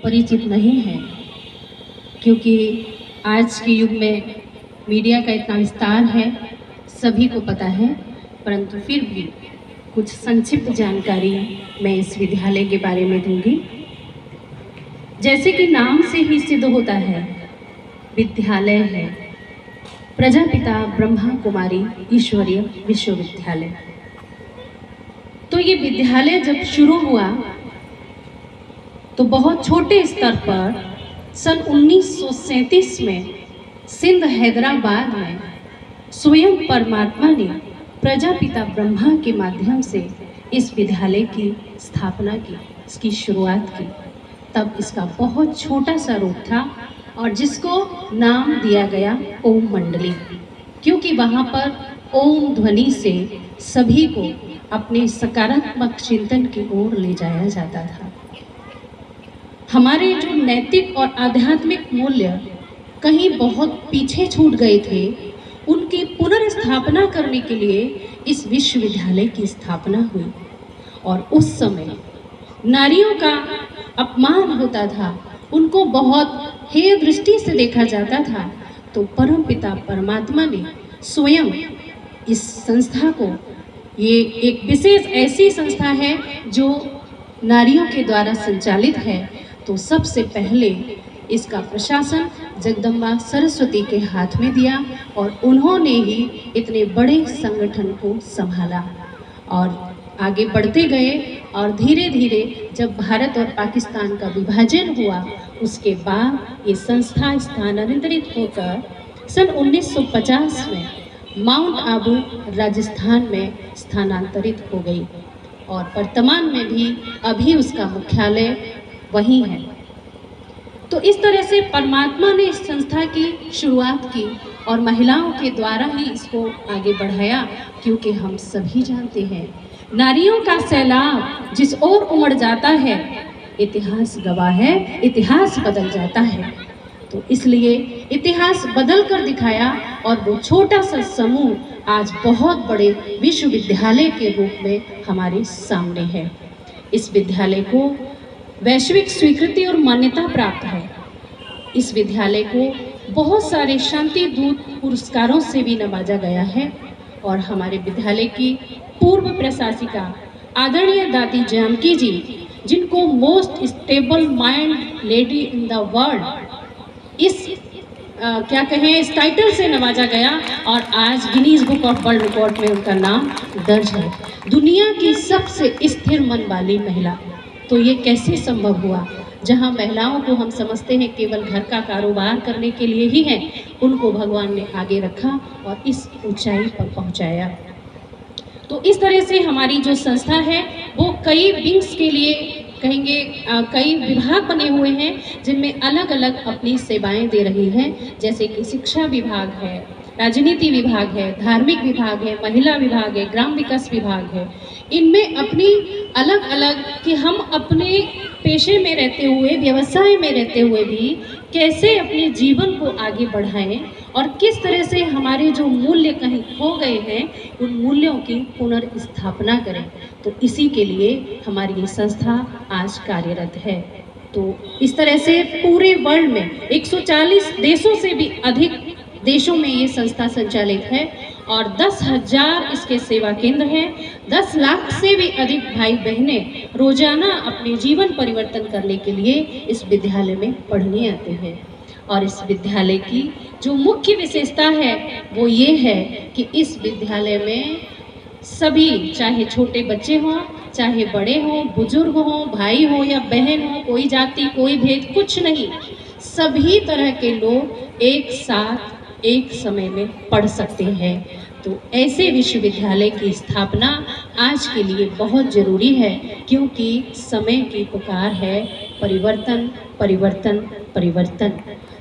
अपरिचित नहीं है, क्योंकि आज के युग में मीडिया का इतना विस्तार है, सभी को पता है। परंतु फिर भी कुछ संक्षिप्त जानकारी मैं इस विद्यालय के बारे में दूंगी। जैसे कि नाम से ही सिद्ध होता है, विद्यालय है प्रजापिता ब्रह्मा कुमारी ईश्वरीय विश्वविद्यालय। तो ये विद्यालय जब शुरू हुआ तो बहुत छोटे स्तर पर सन 1937 में सिंध हैदराबाद में स्वयं परमात्मा ने प्रजापिता ब्रह्मा के माध्यम से इस विद्यालय की स्थापना की, इसकी शुरुआत की। तब इसका बहुत छोटा सा रूप था और जिसको नाम दिया गया ओम मंडली, क्योंकि वहाँ पर ओम ध्वनि से सभी को अपने सकारात्मक चिंतन की ओर ले जाया जाता था। हमारे जो नैतिक और आध्यात्मिक मूल्य कहीं बहुत पीछे छूट गए थे, उनकी पुनर्स्थापना करने के लिए इस विश्वविद्यालय की स्थापना हुई। और उस समय नारियों का अपमान होता था, उनको बहुत हेय दृष्टि से देखा जाता था। तो परमपिता परमात्मा ने स्वयं इस संस्था को, ये एक विशेष ऐसी संस्था है जो नारियों के द्वारा संचालित है, तो सबसे पहले इसका प्रशासन जगदम्बा सरस्वती के हाथ में दिया और उन्होंने ही इतने बड़े संगठन को संभाला और आगे बढ़ते गए। और धीरे धीरे जब भारत और पाकिस्तान का विभाजन हुआ, उसके बाद ये संस्था स्थानांतरित होकर सन 1950 में माउंट आबू राजस्थान में स्थानांतरित हो गई और वर्तमान में भी अभी उसका मुख्यालय वहीं है। तो इस तरह से परमात्मा ने इस संस्था की शुरुआत की और महिलाओं के द्वारा ही इसको आगे बढ़ाया, क्योंकि हम सभी जानते हैं नारियों का सैलाब जिस ओर उमड़ जाता है, इतिहास गवाह है, इतिहास बदल जाता है। तो इसलिए इतिहास बदल कर दिखाया और वो छोटा सा समूह आज बहुत बड़े विश्वविद्यालय के रूप में हमारे सामने है। इस विद्यालय को वैश्विक स्वीकृति और मान्यता प्राप्त है। इस विद्यालय को बहुत सारे शांति दूत पुरस्कारों से भी नवाजा गया है और हमारे विद्यालय की पूर्व प्रशासिका आदरणीय दादी जानकी जी, जिनको most stable mind lady in the world इस क्या कहें इस टाइटल से नवाजा गया और आज Guinness book of world record में उनका नाम दर्ज है, दुनिया की सबसे स्थिर मन वाली महिला। तो ये कैसे संभव हुआ? जहाँ महिलाओं को हम समझते हैं केवल घर का कारोबार करने के लिए ही है, उनको भगवान ने आगे रखा और इस ऊंचाई पर पहुंचाया। तो इस तरह से हमारी जो संस्था है वो कई विंग्स के लिए कहेंगे, कई विभाग बने हुए हैं जिनमें अलग अलग अपनी सेवाएं दे रही हैं। जैसे कि शिक्षा विभाग है, राजनीति विभाग है, धार्मिक विभाग है, महिला विभाग है, ग्राम विकास विभाग है। इनमें अपनी अलग अलग कि हम अपने पेशे में रहते हुए, व्यवसाय में रहते हुए भी कैसे अपने जीवन को आगे बढ़ाएं और किस तरह से हमारे जो मूल्य कहीं खो गए हैं उन मूल्यों की पुनर्स्थापना करें। तो इसी के लिए हमारी ये संस्था आज कार्यरत है। तो इस तरह से पूरे वर्ल्ड में 140 देशों से भी अधिक देशों में ये संस्था संचालित है और 10,000 इसके सेवा केंद्र हैं। 10 लाख से भी अधिक भाई बहनें रोजाना अपने जीवन परिवर्तन करने के लिए इस विद्यालय में पढ़ने आते हैं। और इस विद्यालय की जो मुख्य विशेषता है वो ये है कि इस विद्यालय में सभी, चाहे छोटे बच्चे हों, चाहे बड़े हों, बुजुर्ग हों, भाई हो या बहन हो, कोई जाति कोई भेद कुछ नहीं, सभी तरह के लोग एक साथ एक समय में पढ़ सकते हैं। तो ऐसे विश्वविद्यालय की स्थापना आज के लिए बहुत ज़रूरी है, क्योंकि समय की पुकार है परिवर्तन परिवर्तन परिवर्तन।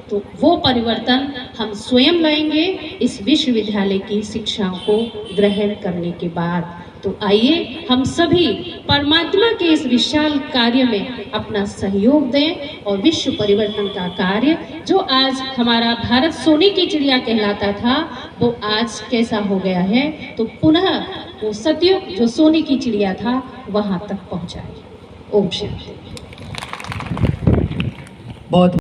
तो वो परिवर्तन हम स्वयं लाएंगे इस विश्वविद्यालय की शिक्षाओं को ग्रहण करने के बाद। तो आइए हम सभी परमात्मा के इस विशाल कार्य में अपना सहयोग दें और विश्व परिवर्तन का कार्य, जो आज हमारा भारत सोने की चिड़िया कहलाता था, वो आज कैसा हो गया है, तो पुनः वो सतयुग जो सोने की चिड़िया था वहाँ तक पहुँचाए। ओम शांति। बहुत